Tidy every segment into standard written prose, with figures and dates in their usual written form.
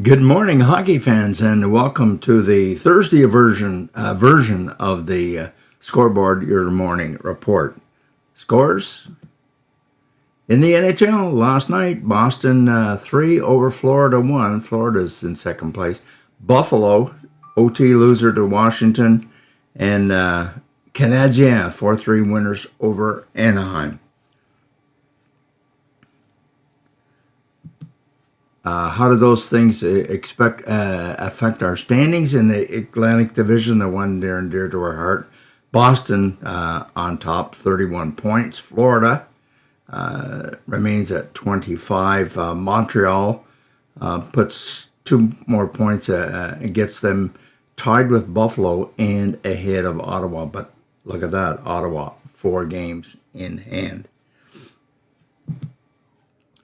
Good morning, hockey fans, and welcome to the Thursday version of the Scoreboard Your Morning Report. Scores in the NHL last night: Boston 3 over Florida 1. Florida's in second place. Buffalo OT loser to Washington, and Canadiens 4-3 winners over Anaheim. How do those things affect our standings in the Atlantic Division, the one near and dear to our heart? Boston on top, 31 points. Florida remains at 25. Montreal puts 2 more points and gets them tied with Buffalo and ahead of Ottawa. But look at that, Ottawa, 4 games in hand.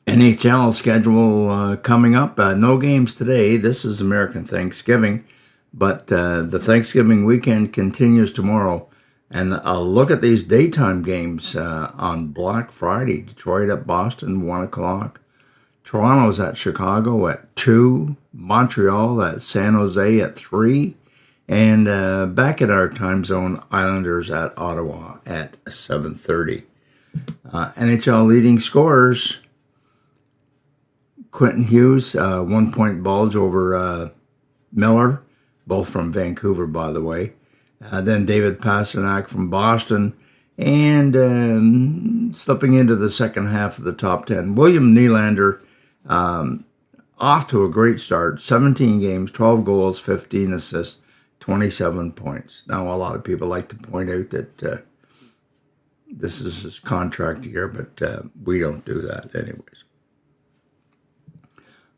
NHL schedule coming up. No games today. This is American Thanksgiving, but the Thanksgiving weekend continues tomorrow. And I'll look at these daytime games on Black Friday. Detroit at Boston, 1 o'clock. Toronto's at Chicago at 2. Montreal at San Jose at 3. And back at our time zone, Islanders at Ottawa at 7:30. NHL leading scorers: Quentin Hughes, 1 point bulge over Miller, both from Vancouver, by the way. Then David Pastrnak from Boston, and slipping into the second half of the top 10. William Nylander, off to a great start, 17 games, 12 goals, 15 assists, 27 points. Now, a lot of people like to point out that this is his contract year, but we don't do that anyways.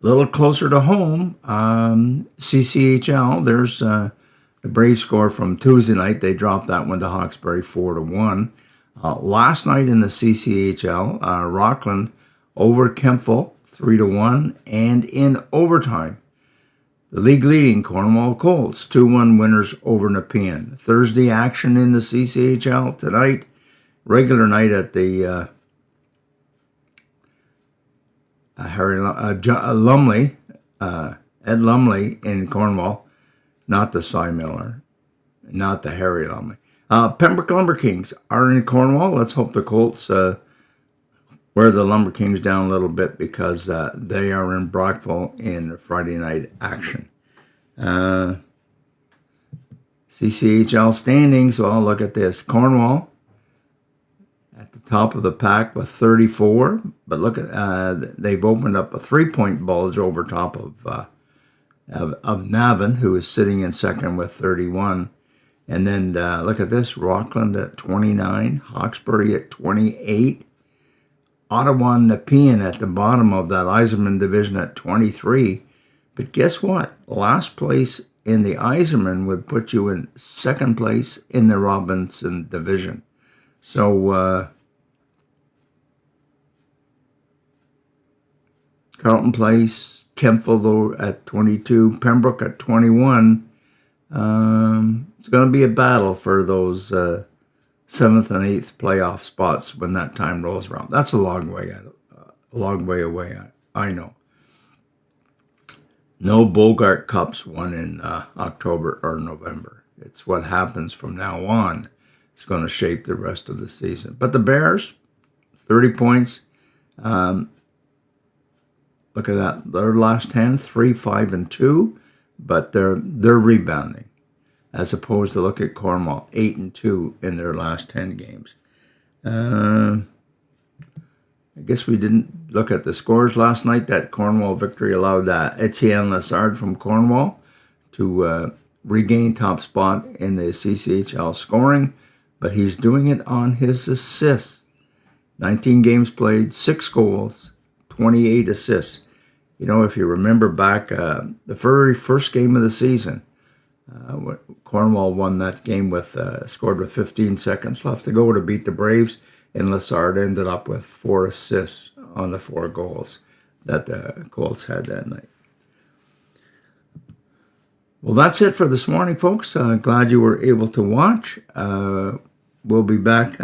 A little closer to home, CCHL, there's the Braves score from Tuesday night. They dropped that one to Hawkesbury 4-1. Last night in the CCHL, Rockland over Kempville 3-1, and in overtime, the league leading Cornwall Colts 2-1 winners over Nepean. Thursday action in the CCHL tonight, regular night at the Ed Lumley in Cornwall, not the Cy Miller, not the Harry Lumley. Pembroke Lumber Kings are in Cornwall. Let's hope the Colts wear the Lumber Kings down a little bit, because they are in Brockville in Friday night action. CCHL standings, well, look at this. Cornwall at the top of the pack with 34, but look at they've opened up a 3-point bulge over top of Navan, who is sitting in second with 31. And then look at this: Rockland at 29, Hawkesbury at 28, Ottawa and Nepean at the bottom of that Iserman division at 23. But guess what? Last place in the Iserman would put you in second place in the Robinson division. So Carleton Place, Kempville at 22, Pembroke at 21. It's going to be a battle for those 7th and 8th playoff spots when that time rolls around. That's a long way away. I know. No Bogart Cups won in October or November. It's what happens from now on. It's going to shape the rest of the season. But the Bears, 30 points. Look at that. Their last 10, 3-5-2, but they're rebounding. As opposed to, look at Cornwall, 8-2 in their last 10 games. I guess we didn't look at the scores last night. That Cornwall victory allowed Etienne Lassard from Cornwall to regain top spot in the CCHL scoring, but he's doing it on his assists. 19 games played, 6 goals, 28 assists. You know, if you remember back the very first game of the season, Cornwall won that game scored with 15 seconds left to go to beat the Braves, and Lassard ended up with 4 assists on the 4 goals that the Colts had that night. Well, that's it for this morning, folks. Glad you were able to watch. We'll be back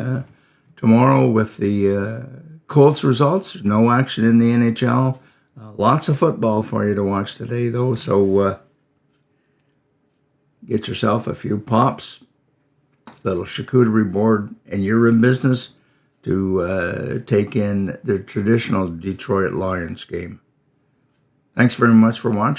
tomorrow with the Colts results. No action in the NHL. Lots of football for you to watch today, though, so get yourself a few pops, little charcuterie board, and you're in business to take in the traditional Detroit Lions game. Thanks very much for watching.